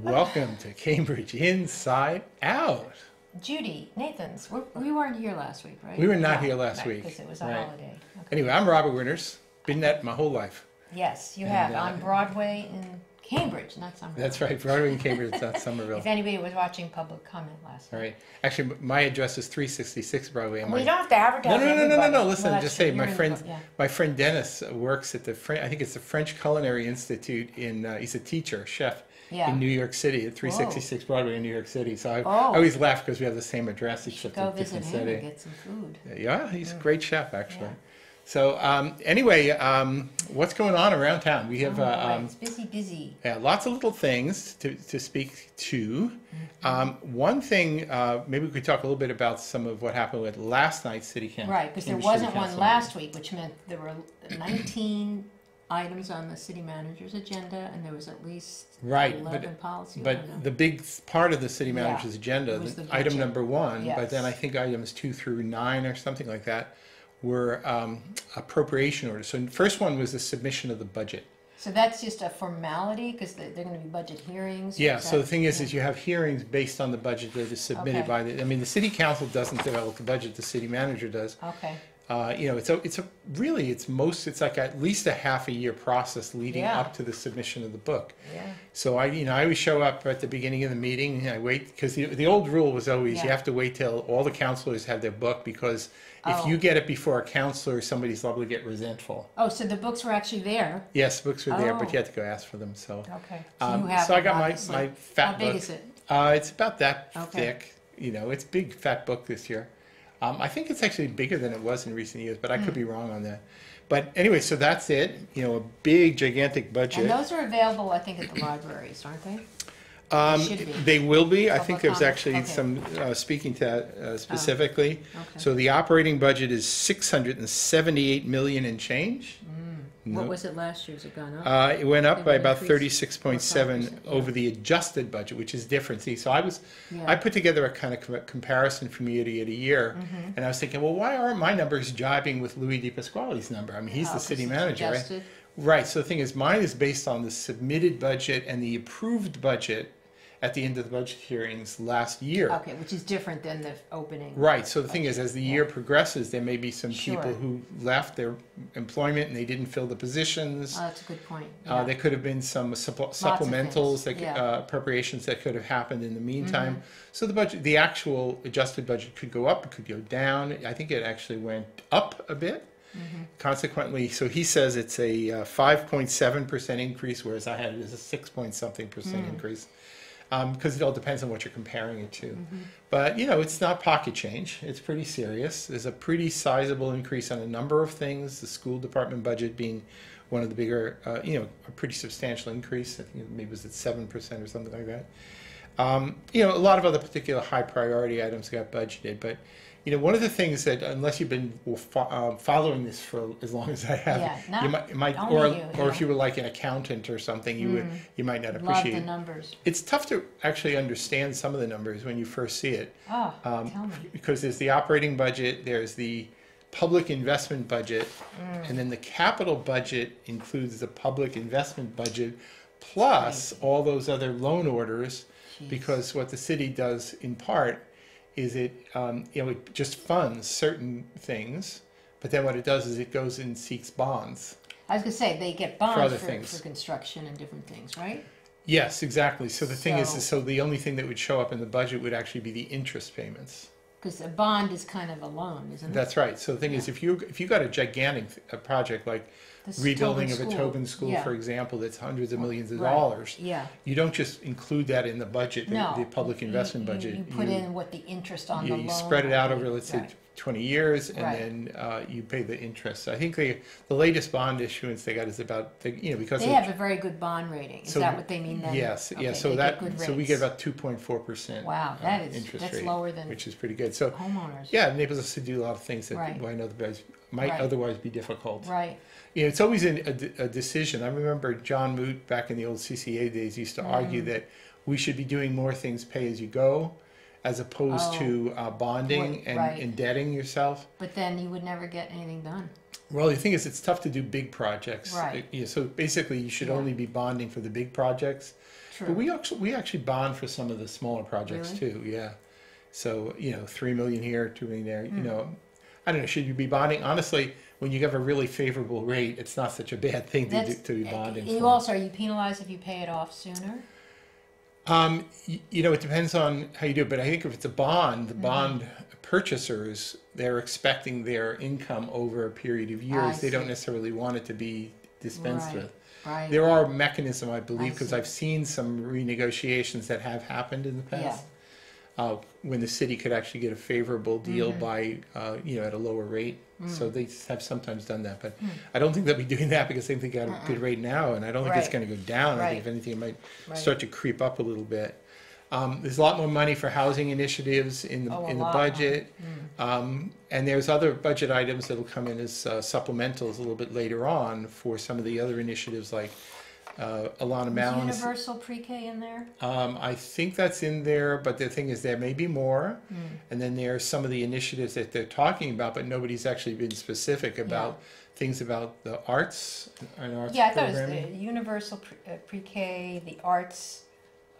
Welcome to Cambridge Inside Out. Judy Nathans. We weren't here last week, right? We were not here last week. Because it was a holiday. Okay. Anyway, I'm Robert Winters. Been that my whole life. Yes, you have. On Broadway in Cambridge, not Somerville. That's right, Broadway in Cambridge, not Somerville. If anybody was watching public comment last night. Right. Actually, my address is 366 Broadway. And we don't have to advertise. No. Listen, well, just say my friend Dennis works at the I think it's the French Culinary Institute in. He's a teacher, chef. Yeah. In New York City, at 366 Broadway in New York City. So I always laugh because we have the same address, except in a different city. Go visit him and get some food. Yeah, he's a great chef, actually. Yeah. So anyway, what's going on around town? We have it's busy. Yeah, lots of little things to speak to. One thing, maybe we could talk a little bit about some of what happened with last night's city council. Right, because there wasn't one last week, which meant there were 19 items on the city manager's agenda, and there was at least 11 policies. But the big part of the city manager's agenda, item number 1, but then I think items 2 through 9 or something like that, were appropriation orders. So the first one was the submission of the budget. So that's just a formality because they're going to be budget hearings? Yeah, so the thing is you have hearings based on the budget that is submitted by the city council doesn't develop the budget, the city manager does. Okay. It's like at least a half a year process leading up to the submission of the book. Yeah. So I always show up at the beginning of the meeting. I wait because the old rule was always you have to wait till all the councilors have their book, because if you get it before a councilor, somebody's liable to get resentful. Oh, so the books were actually there? Yes, books were there, but you had to go ask for them. So okay. So you have. So I got my fat book. How big is it? It's about that thick. It's a big fat book this year. I think it's actually bigger than it was in recent years, but I could be wrong on that. But anyway, so that's it. A big, gigantic budget. And those are available, I think, at the libraries, aren't they? They will be. I think there's actually some speaking to that specifically. So the operating budget is $678 million and change. What was it last year? Has it gone up? It went up by about 36.7 over the adjusted budget, which is different. See, so I put together a kind of comparison from year to year, and I was thinking, well, why aren't my numbers jiving with Louis DePasquale's number? I mean, he's the city manager, right? Right. So the thing is, mine is based on the submitted budget and the approved budget at the end of the budget hearings last year. Okay, which is different than the opening. Right. So the thing is, as the year progresses, there may be some people who left their employment and they didn't fill the positions. Oh, that's a good point. There could have been some supplementals, appropriations that could have happened in the meantime. So the budget, the actual adjusted budget could go up, it could go down. I think it actually went up a bit. Consequently, so he says it's a 5.7% increase, whereas I had it as a 6-point-something% increase. Because it all depends on what you're comparing it to. But, it's not pocket change. It's pretty serious. There's a pretty sizable increase on a number of things, the school department budget being one of the bigger, a pretty substantial increase. I think maybe it was at 7% or something like that. A lot of other particular high priority items got budgeted. But, one of the things that, unless you've been following this for as long as I have, you might or if you were like an accountant or something, you might not appreciate. Love the numbers. It's tough to actually understand some of the numbers when you first see it. Tell me. Because there's the operating budget, there's the public investment budget, and then the capital budget includes the public investment budget plus all those other loan orders. Because what the city does in part is it just funds certain things, but then what it does is it goes and seeks bonds. I was going to say, they get bonds for construction and different things, right? Yes, exactly. So the thing is, so the only thing that would show up in the budget would actually be the interest payments. Because a bond is kind of a loan, isn't it? That's right. So the thing is, if you got a gigantic project like rebuilding of a Tobin school, for example, that's hundreds of millions of dollars, you don't just include that in the budget, the public investment budget. You put in what the interest on the loan. You spread it out over, let's say, 20 years, and then you pay the interest. I think the latest bond issuance they got is about, because they have a very good bond rating. Is that what they mean then? Yes, so we get about 2.4%. Wow, that's lower than, which is pretty good. So homeowners. Yeah, it enables us to do a lot of things that I know might otherwise be difficult. Right. It's always a decision. I remember John Moot back in the old CCA days used to argue that we should be doing more things pay as you go, as opposed to bonding and indebting yourself. But then you would never get anything done. Well, the thing is, it's tough to do big projects. Right. So basically, you should only be bonding for the big projects. True. But we actually bond for some of the smaller projects too. Yeah. So, you know, 3 million here, 2 million there, you know, I don't know, should you be bonding? Honestly, when you have a really favorable rate, it's not such a bad thing to be bonding you for. Also, are you penalized if you pay it off sooner? You know, it depends on how you do it, but I think if it's a bond, the bond purchasers, they're expecting their income over a period of years. They don't necessarily want it to be dispensed with. Right. There are mechanisms, I believe, because I've seen some renegotiations that have happened in the past. When the city could actually get a favorable deal by, you know, at a lower rate. So they have sometimes done that, but I don't think they'll be doing that because they think they got a good rate now, and I don't think it's going to go down. I think if anything, it might start to creep up a little bit. There's a lot more money for housing initiatives in the budget, and there's other budget items that'll come in as supplementals a little bit later on for some of the other initiatives like Alana Mounds. Is universal pre-K in there? I think that's in there, but the thing is there may be more. And then there are some of the initiatives that they're talking about, but nobody's actually been specific about things about the arts and arts I thought programming. it was the universal pre-K, the arts,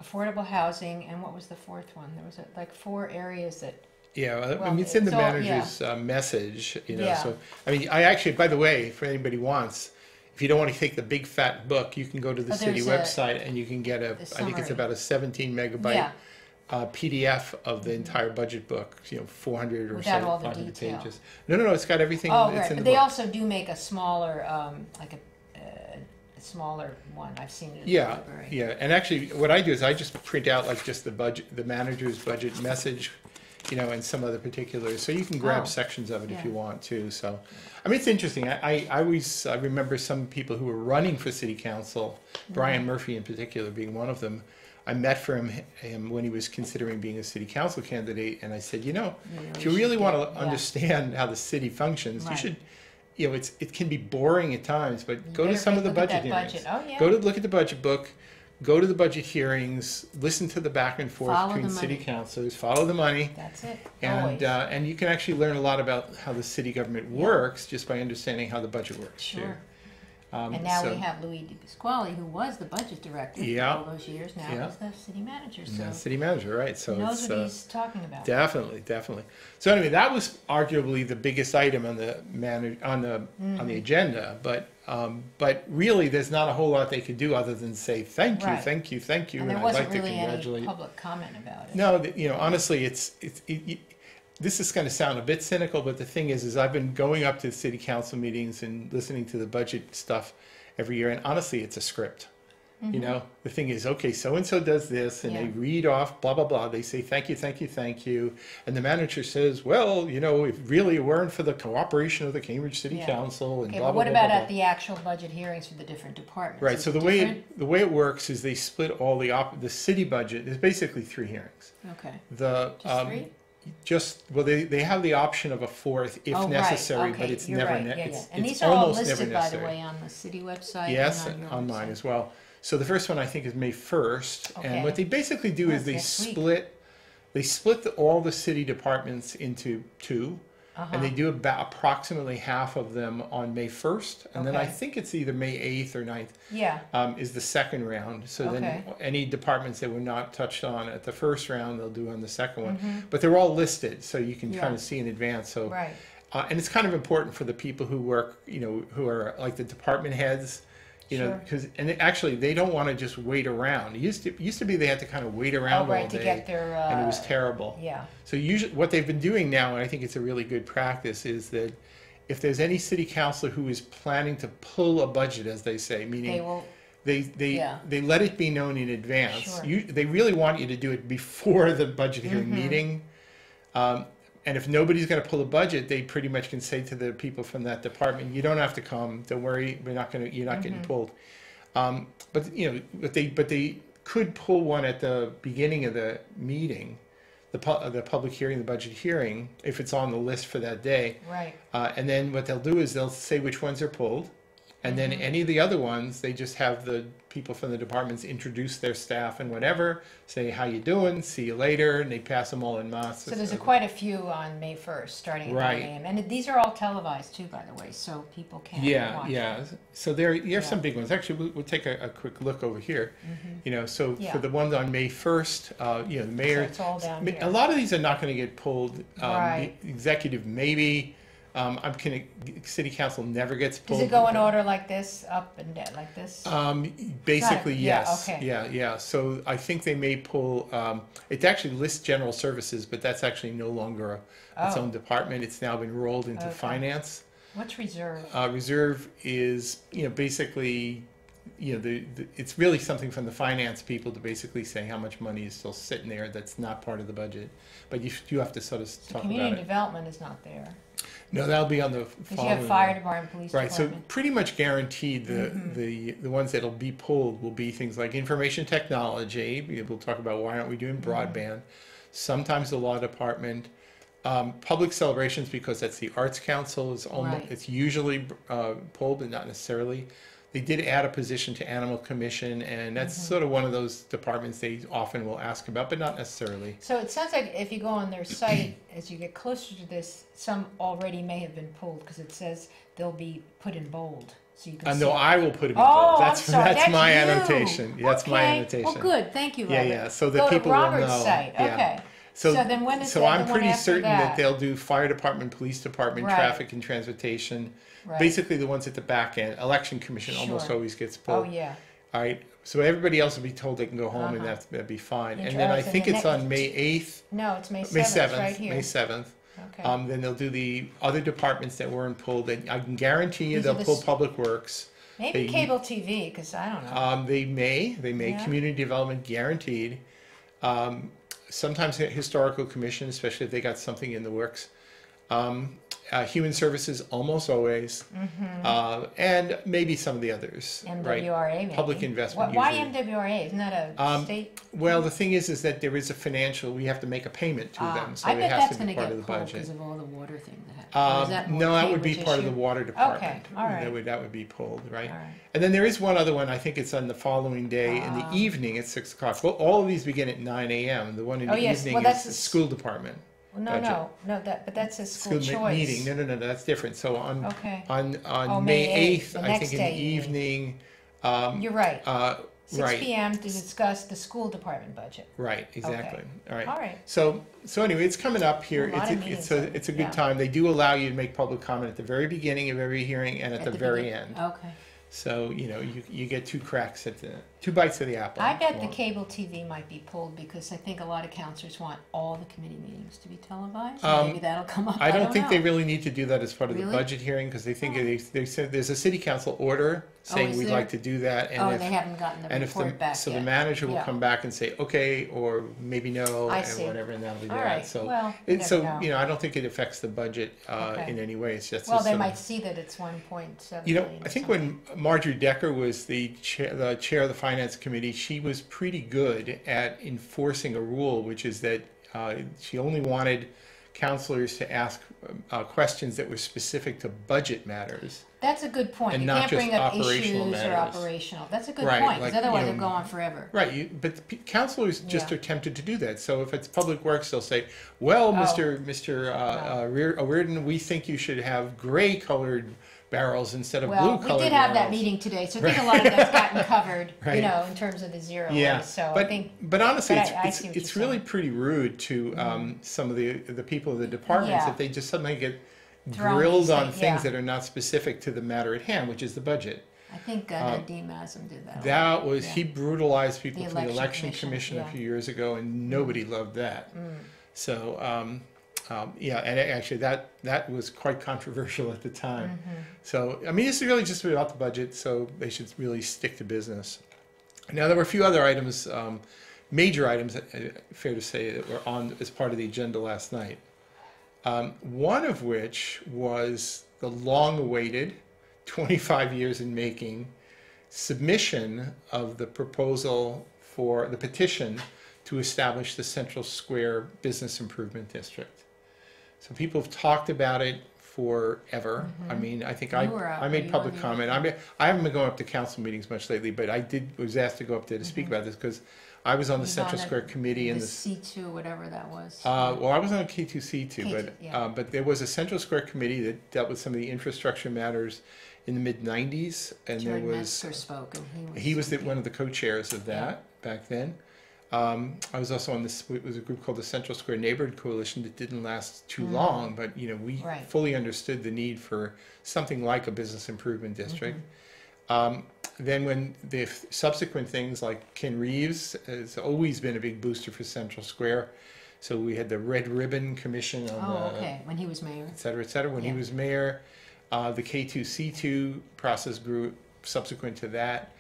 affordable housing, and what was the fourth one? There was like 4 areas that... Yeah, I mean, it's in the manager's message, you know, so, I mean, I actually, by the way, if anybody wants, if you don't want to take the big fat book, you can go to the city website and you can get I think it's about a 17 megabyte PDF of the entire budget book, you know, 400 or without so, all the 500 detail. pages. No, it's got everything. Oh, it's right. in the They book. also do make a smaller, like a smaller one. I've seen it in the library. Yeah, and actually what I do is I just print out like just the budget, the manager's budget message, you know, and some other particulars. So you can grab sections of it if you want to. So, I mean, it's interesting. I always remember some people who were running for city council, Brian Murphy in particular being one of them. I met him when he was considering being a city council candidate, and I said, you know, if you really want to understand how the city functions, you should, you know, it can be boring at times, but go to some of the budget hearings. Go to look at the budget book. Go to the budget hearings, listen to the back and forth between city councilors, follow the money. That's it. And you can actually learn a lot about how the city government works just by understanding how the budget works. Sure. Too. And now we have Louis DePasquale, who was the budget director for all those years. Now he's the city manager. So city manager, right? So he knows what he's talking about. Definitely. So anyway, that was arguably the biggest item on the on the agenda. But really, there's not a whole lot they could do other than say thank you, thank you, thank you, and there I'd wasn't like to really congratulate. any public comment about it. No, you know, honestly, this is going to sound a bit cynical, but the thing is I've been going up to city council meetings and listening to the budget stuff every year, and honestly, it's a script. You know, the thing is, okay, so-and-so does this, and they read off, blah, blah, blah. They say, thank you, thank you, thank you. And the manager says, well, you know, if really it weren't for the cooperation of the Cambridge City Council and blah, blah, blah, what blah, about blah. at the actual budget hearings for the different departments? Right, so the way it works is they split all the city budget. There's basically 3 hearings. Okay. Just 3? They have the option of a 4th if necessary, but it's never necessary. And these are all listed, by the way, on the city website. Yes, and on mine as well. So the first one I think is May 1st, and what they basically do is they split all the city departments into 2, and they do about approximately half of them on May 1st, and then I think it's either May 8th or 9th is the second round. So then any departments that were not touched on at the first round, they'll do on the second one. But they're all listed, so you can kind of see in advance. So, and it's kind of important for the people who work, you know, who are like the department heads. You know, because actually they don't want to just wait around. It used to be they had to kind of wait around all day, to get their, and it was terrible. So usually, what they've been doing now, and I think it's a really good practice, is that if there's any city councilor who is planning to pull a budget, as they say, meaning they let it be known in advance. They really want you to do it before the budget hearing meeting. And if nobody's going to pull a budget, they pretty much can say to the people from that department, "You don't have to come. Don't worry. You're not getting pulled." But you know, but they could pull one at the beginning of the meeting, the public hearing, the budget hearing, if it's on the list for that day. Right. And then what they'll do is they'll say which ones are pulled, And then any of the other ones, they just have the people from the departments introduce their staff and whatever, say, how you doing, see you later, and they pass them all en masse. So there's quite a few on May 1st, starting at 9 a.m. And these are all televised too, by the way, so people can watch. Yeah. So there are some big ones. Actually, we'll take a quick look over here. You know, so for the ones on May 1st, you know, the mayor, so it's all down here. a lot of these are not going to get pulled. The executive maybe. City council never gets pulled. Does it go in order like this, up and down, like this? Basically, yes. Okay. Yeah. So I think they may pull. It actually lists general services, but that's actually no longer its own department. It's now been rolled into finance. What's reserve? Reserve is, you know, basically, you know, it's really something from the finance people to basically say how much money is still sitting there that's not part of the budget. But you have to sort of talk about it. Community development is not there. No, that'll be on the following. Because you have fire department, police department. Right, so pretty much guaranteed the ones that'll be pulled will be things like information technology. We'll talk about why aren't we doing broadband. Sometimes the law department. Public celebrations, because that's the Arts Council, is almost it's usually pulled, but not necessarily. They did add a position to Animal Commission, and that's sort of one of those departments they often will ask about, but not necessarily. So it sounds like if you go on their site, as you get closer to this, some already may have been pulled because it says they'll be put in bold. So you can see. No, I will put them in bold. That's my you. annotation. That's my annotation. Well, good. Thank you, Robert. Yeah. So that people will know. Go to Robert's site. Okay. So then when is so I'm pretty certain that they'll do fire department, police department, traffic and transportation. Basically the ones at the back end. Election commission almost always gets pulled. Oh, yeah. All right. So everybody else will be told they can go home and that'd be fine. And then I think it's on May 8th. No, it's May 7th. Right here. May 7th. Okay. Then they'll do the other departments that weren't pulled. And I can guarantee you they'll pull Public Works. Maybe cable TV, because I don't know. They may. Community development guaranteed. Sometimes historical commission, especially if they got something in the works. Human services almost always, and maybe some of the others. MWRA, maybe. Public investment. Why MWRA? Isn't that a state? Well, the thing is that there is a financial. We have to make a payment to them, so I it bet has that's to be going to part of get the pulled budget. because of all the water thing that happened. No, that would be part of the water department. Okay, all right. That would be pulled, right? All right. And then there is one other one. I think it's on the following day in the evening at 6 o'clock. Well, all of these begin at 9 a.m. The one in the evening is the school department. No, but that's a school choice. Meeting. No, that's different. So on on May 8th, I think in the evening. You're right. 6 right. p.m. to discuss the school department budget. Right, exactly. Okay. All right. So anyway, it's coming up here. It's a good time. They do allow you to make public comment at the very beginning of every hearing and at the very end. Okay. So, you know, you get two bites of the apple. I bet the cable TV might be pulled because I think a lot of councilors want all the committee meetings to be televised. Maybe that'll come up. I don't think they really need to do that as part of the budget hearing because they think they said there's a city council order saying we'd like to do that. And they haven't gotten the report back so yet. the manager will come back and say okay or maybe no and whatever, and that'll be that. So you know, I don't think it affects the budget in any way. It's just they might see that it's 1.7. You know, I think when Marjorie Decker was the chair of the finance committee, she was pretty good at enforcing a rule, which is that she only wanted councilors to ask questions that were specific to budget matters. That's a good point. And you not can't bring up operational issues or matters. Operational. That's a good point, because otherwise they'll go on forever. Right, but councilors just are tempted to do that. So if it's public works, they'll say, well, Mr. Reardon, we think you should have gray-colored barrels instead of blue-colored barrels. We did have that meeting today, so I think a lot of that's gotten covered, you know, in terms of the zero waste. So but honestly, it's really pretty rude to some of the people of the departments if they just suddenly get grilled on things that are not specific to the matter at hand, which is the budget. I think Dean Masum did that. That was he brutalized people from the election commission a few years ago, and nobody loved that. So and actually that was quite controversial at the time. So I mean, this is really just about the budget, so they should really stick to business. Now there were a few other items, major items, fair to say, that were on as part of the agenda last night. One of which was the long-awaited, 25 years in making, submission of the proposal for the petition to establish the Central Square Business Improvement District. So people have talked about it forever. I mean, I think You were I made public comment. I haven't been going up to council meetings much lately, but I was asked to go up there to speak about this because I was on the Central Square Committee and the C2, whatever that was. Well, I was on K2C2, K2, but there was a Central Square Committee that dealt with some of the infrastructure matters in the mid-90s, and Judy there was Nathans spoke, and he was one of the co-chairs of that back then. I was also on this. It was a group called the Central Square Neighborhood Coalition that didn't last too long, but you know we fully understood the need for something like a business improvement district. Then when the subsequent things like Ken Reeves has always been a big booster for Central Square. So we had the Red Ribbon Commission on when he was mayor. Et cetera, when he was mayor. The K2C2 process grew subsequent to that.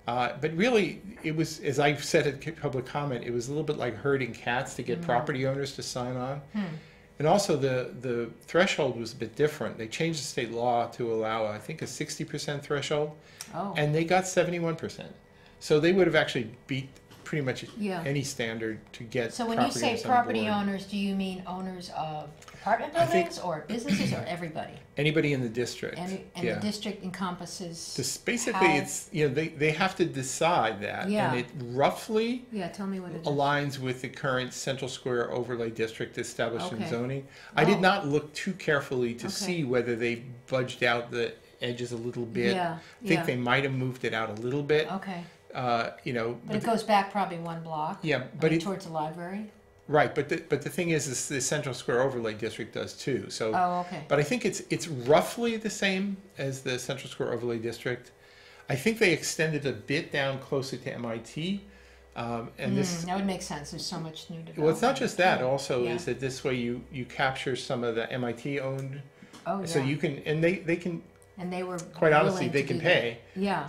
But really, it was, as I've said at public comment, it was a little bit like herding cats to get property owners to sign on. And also the threshold was a bit different. They changed the state law to allow, I think, a 60% threshold. And they got 71%. So they would have actually beat pretty much any standard to get. So when you say property owners, do you mean owners of apartment buildings or businesses or everybody? Anybody in the district. And the district encompasses. Basically, it's they have to decide that, and it roughly tell me what it is. aligns with the current Central Square overlay district established in zoning. I did not look too carefully to see whether they budged out the edges a little bit. I think they might have moved it out a little bit. But it goes back probably one block. But towards the library. Right, but the thing is the Central Square Overlay District does too. So, but I think it's roughly the same as the Central Square Overlay District. I think they extended a bit down closer to MIT, and this that would make sense. There's so much new development. Well, it's not just that. Also, is that this way you capture some of the MIT owned. So you can, and they can. And they were quite honestly, they can pay.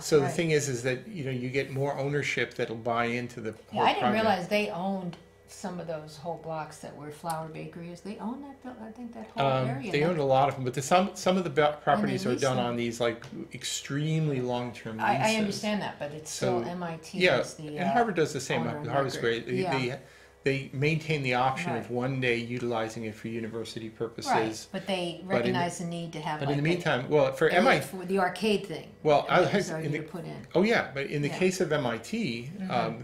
So the right. thing is that you get more ownership that'll buy into the whole I didn't project. realize they owned some of those whole blocks that were Flower Bakery. They own that. I think that whole area. They owned a lot of them, but some of the properties are done on these like extremely long-term leases. I understand that, but it's still MIT. And Harvard does the same. Harvard's great. They maintain the option of one day utilizing it for university purposes. Right, but they recognize the need to have. But in the meantime, for MIT, for the arcade thing. Well, to put in. Oh yeah, but in the case of MIT,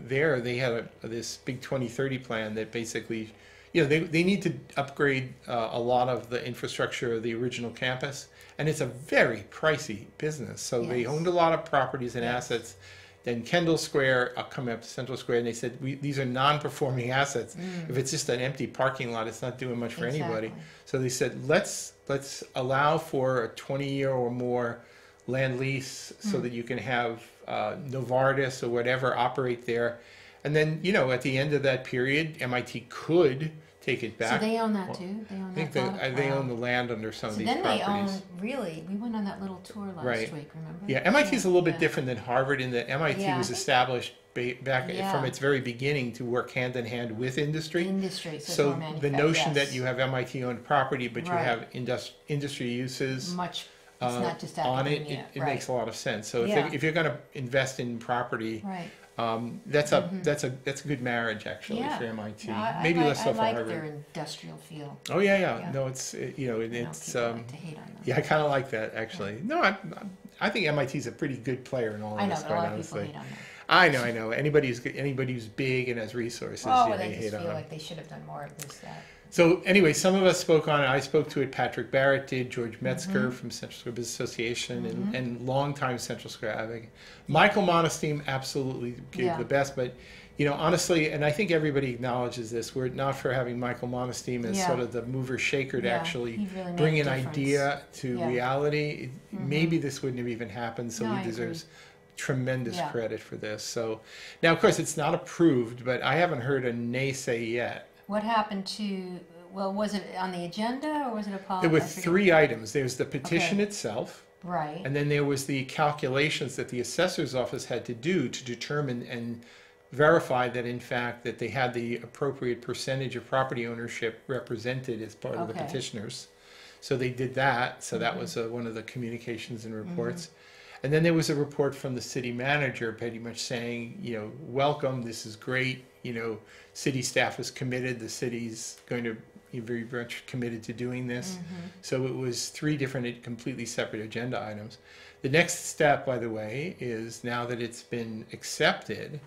there they had this big 2030 plan that basically, they need to upgrade a lot of the infrastructure of the original campus, and it's a very pricey business. So they owned a lot of properties and assets. Then Kendall Square, coming up to Central Square, and they said, these are non-performing assets. If it's just an empty parking lot, it's not doing much for anybody. So they said, let's allow for a 20-year or more land lease so that you can have Novartis or whatever operate there. And then, at the end of that period, MIT could take it back. So they own that too? They own that plot? They own the land under some of these properties. Then they own, we went on that little tour last week, remember? Yeah, MIT is a little bit different than Harvard in that MIT was established back from its very beginning to work hand in hand with industry. So the notion that you have MIT-owned property, but you have industry uses it's not just on it, it makes a lot of sense. So if you're going to invest in property, that's a good marriage actually for MIT. Maybe less so for Harvard. I like their industrial feel. Oh yeah. No, it's it's like to hate on them. I kind of like that actually. No, I think MIT's a pretty good player in all of this. I know, but a lot of people hate on them. I know. Anybody who's big and has resources, they hate on feel them. like they should have done more of this, that. So anyway, some of us spoke on it. I spoke to it. Patrick Barrett did. George Metzger from Central Square Business Association and longtime Central Square advocate. Michael Monestein absolutely gave the best. But honestly, and I think everybody acknowledges this. Were it not for having Michael Monestein as sort of the mover shaker to actually really bring an idea to reality, maybe this wouldn't have even happened. So he deserves tremendous credit for this. So now, of course, it's not approved, but I haven't heard a naysay yet. What happened to, was it on the agenda or was it a policy? There were 3 items. There was the petition itself. Right. And then there was the calculations that the assessor's office had to do to determine and verify that in fact that they had the appropriate percentage of property ownership represented as part of the petitioners. So they did that. So that was one of the communications and reports. And then there was a report from the city manager pretty much saying, welcome, this is great, city staff is committed, the city's going to very much committed to doing this. So it was 3 different, completely separate agenda items. The next step, by the way, is now that it's been accepted,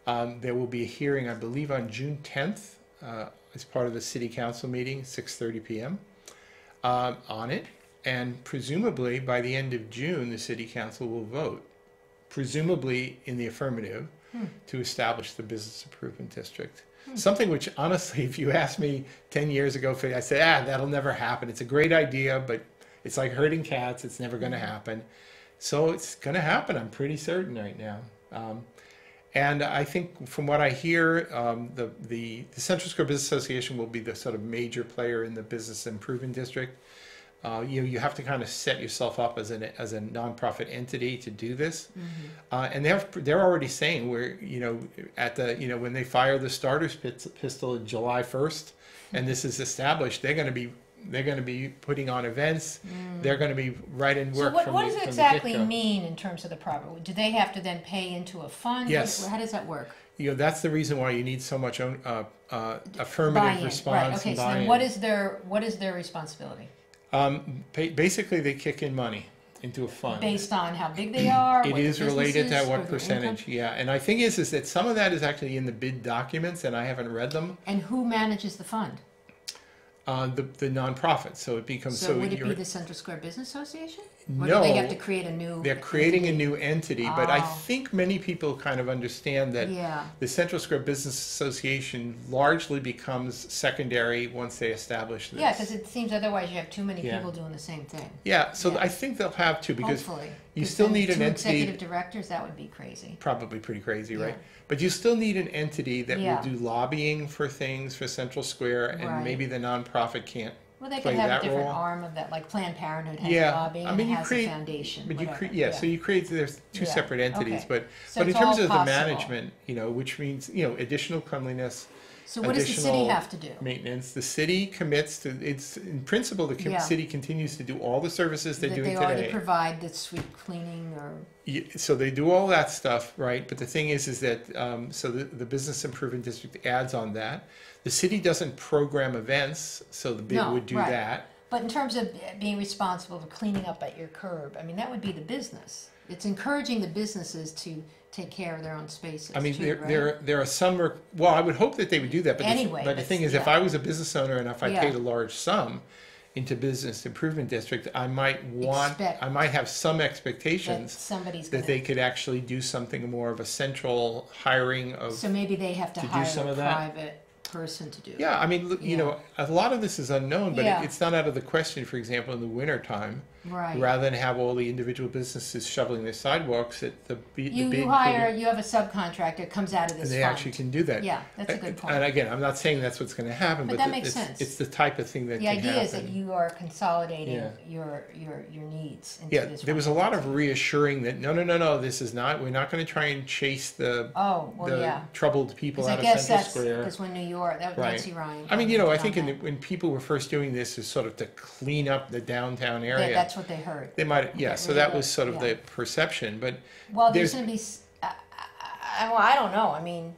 there will be a hearing, I believe, on June 10th as part of the City Council meeting, 6:30 p.m. On it. And presumably, by the end of June, the City Council will vote, presumably in the affirmative, to establish the Business Improvement District. Something which, honestly, if you asked me 10 years ago, I said, that'll never happen. It's a great idea, but it's like herding cats. It's never going to happen. So it's going to happen, I'm pretty certain right now. And I think from what I hear, the Central Square Business Association will be the sort of major player in the Business Improvement District. You have to kind of set yourself up as a nonprofit entity to do this, and they're already saying when they fire the starter's pistol in July 1st, and this is established, they're going to be putting on events. They're going to be right in work. So what does it exactly mean in terms of the property? Do they have to then pay into a fund? Yes. How does that work? That's the reason why you need so much affirmative buy-in. response. Right. Okay. And So then what is their responsibility? Basically, they kick in money into a fund. Based on how big they are? It is related to what or percentage, yeah. And I think is that some of that is actually in the bid documents, and I haven't read them. And who manages the fund? The nonprofit. So it becomes So would it be the Central Square Business Association? Or No, do they have to create a new they're creating entity? a new entity, but I think many people kind of understand that the Central Square Business Association largely becomes secondary once they establish this. Yeah, because it seems otherwise you have too many people doing the same thing. Yeah, so I think they'll have to, because hopefully. you still need an two entity. executive directors, that would be crazy. Probably pretty crazy, right? But you still need an entity that Yeah. will do lobbying for things for Central Square, and Right. maybe the nonprofit can't Well, they play could have that a different role. arm of that, like Planned Parenthood has Yeah, lobbying I mean, and you it has create- a foundation. But you whatever. create, so you create, there's two Yeah, separate entities, okay. but So in it's terms all of the possible. management, which means, additional cleanliness, So what does the city additional have to do? maintenance, the city commits to, it's, in principle, the city continues to do all the services they're That doing they already today. provide the sweep cleaning or... So they do all that stuff, right? But the thing is that, so the Business Improvement District adds on that. The city doesn't program events, so the bid would do that. But in terms of being responsible for cleaning up at your curb, I mean, that would be the business. It's encouraging the businesses to take care of their own spaces. I mean, too, there are some, well, I would hope that they would do that, but Anyway, but the thing is, if I was a business owner and if I paid a large sum into Business Improvement District, I might have some expectations that they could actually do something more of a central hiring of. So maybe they have to hire some a of that. private person to do it. Yeah, I mean, look, a lot of this is unknown, but Yeah. it's not out of the question, for example, in the wintertime, rather than have all the individual businesses shoveling their sidewalks, you have a subcontractor, comes out of this and they fund. actually can do that. Yeah, that's a good point. And again, I'm not saying that's what's going to happen, But that makes sense. it's the type of thing that The can happen. idea is that you are consolidating your needs into this there was a one lot of entity. reassuring that no, this is not. We're not going to try and chase the troubled people out of Central Square. Because when New York, that was Nancy Ryan. I mean, I think when people were first doing this, is sort of to clean up the downtown area. That's what they heard. They might, so that was sort of the perception. But well, there's going to be. I don't know. I mean,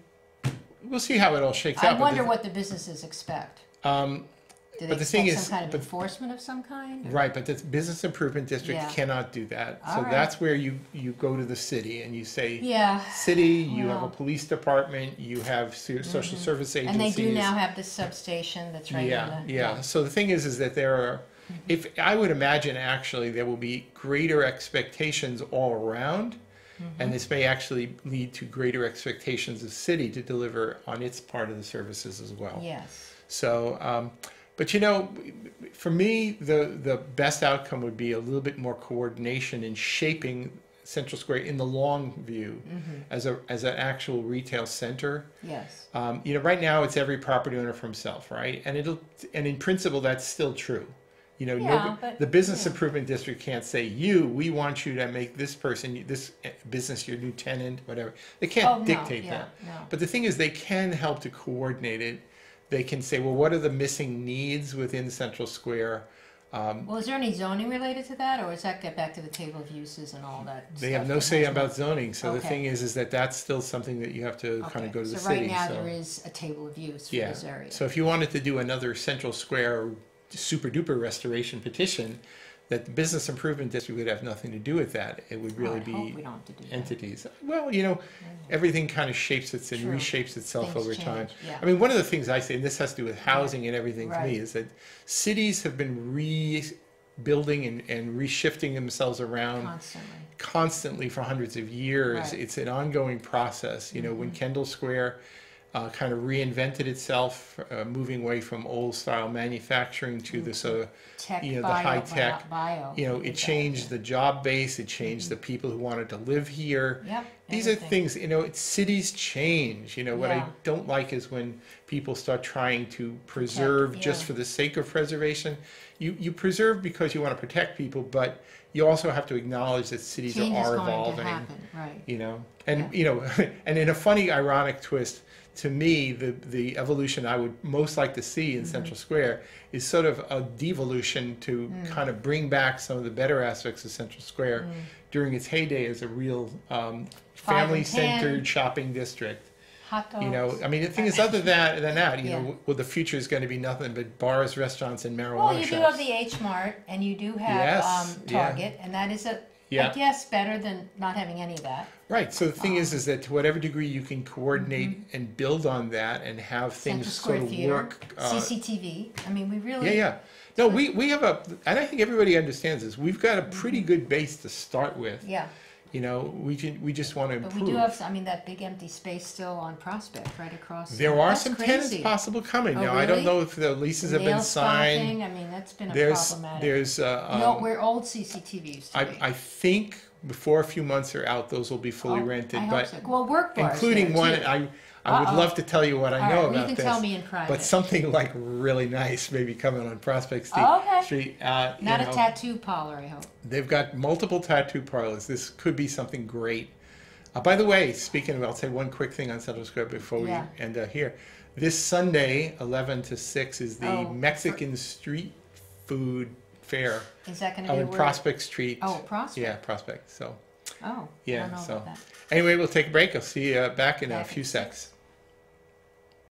we'll see how it all shakes out. I wonder what the businesses expect. Do they but the thing expect is, some kind of enforcement of some kind? Or? Right, but the Business Improvement District cannot do that. So that's where you go to the city and you say, city, you have a police department, you have social service agencies. And they do now have this substation that's right in the... So the thing is that there are, if I would imagine actually there will be greater expectations all around, and this may actually lead to greater expectations of city to deliver on its part of the services as well. Yes. So, but for me, the best outcome would be a little bit more coordination in shaping Central Square in the long view as an actual retail center. Yes. Right now it's every property owner for himself, right? And in principle that's still true. The Business Improvement District can't say, we want you to make this person, this business your new tenant, whatever. They can't dictate that. No. But the thing is, they can help to coordinate it. They can say, well, what are the missing needs within Central Square? Well, is there any zoning related to that, or does that get back to the table of uses and all that? They have no say about zoning, so the thing is that that's still something that you have to kind of go to the city. So right now there is a table of use for this area. So if you wanted to do another Central Square super duper restoration petition, that the business improvement district would have nothing to do with that. It would really be entities. Well, you know, everything kind of shapes and reshapes itself over time. Yeah. I mean, one of the things I say, and this has to do with housing and everything to me, is that cities have been rebuilding and reshifting themselves around constantly for hundreds of years. It's an ongoing process. You know, when Kendall Square kind of reinvented itself, moving away from old style manufacturing to this, you know, the high tech. You know, it changed the job base. It changed the people who wanted to live here. These are things. You know, cities change. You know, what I don't like is when people start trying to preserve just for the sake of preservation. You preserve because you want to protect people, but you also have to acknowledge that cities are evolving. You know, and you know, and in a funny, ironic twist, to me, the evolution I would most like to see in Central Square is sort of a devolution to kind of bring back some of the better aspects of Central Square during its heyday as a real family-centered shopping district. Hot dogs. You know, I mean, the thing is, other than that, you know, well, the future is going to be nothing but bars, restaurants, and marijuana Well, you shops. do have the H Mart, and you do have Target, and that is I guess better than not having any of that. Right. So the thing is that to whatever degree you can coordinate and build on that and have things sort of work. CCTV. I mean, we really. No, we have and I think everybody understands this. We've got a pretty good base to start with. You know, we just want to improve. But we do have, I mean, that big empty space still on Prospect, right across. There are some tenants possible coming. Now, I don't know if the leases have been signed. I mean, that's been problematic. There's where old CCTV used to be. I think before a few months are out, those will be fully rented. I hope so. Well, work bars including one. I would love to tell you what I know about this. You can tell me in private. But something like really nice maybe coming on Prospect Street. Not a tattoo parlor, I hope. They've got multiple tattoo parlors. This could be something great. By the way, speaking of, I'll say one quick thing on Central Square before we end here. This Sunday, 11 to 6, is the Mexican Street Food Fair. Is that going to be on Prospect Street? Oh, Prospect. Yeah, Prospect. So. I don't know about that. Anyway, we'll take a break. I'll see you back in a few secs.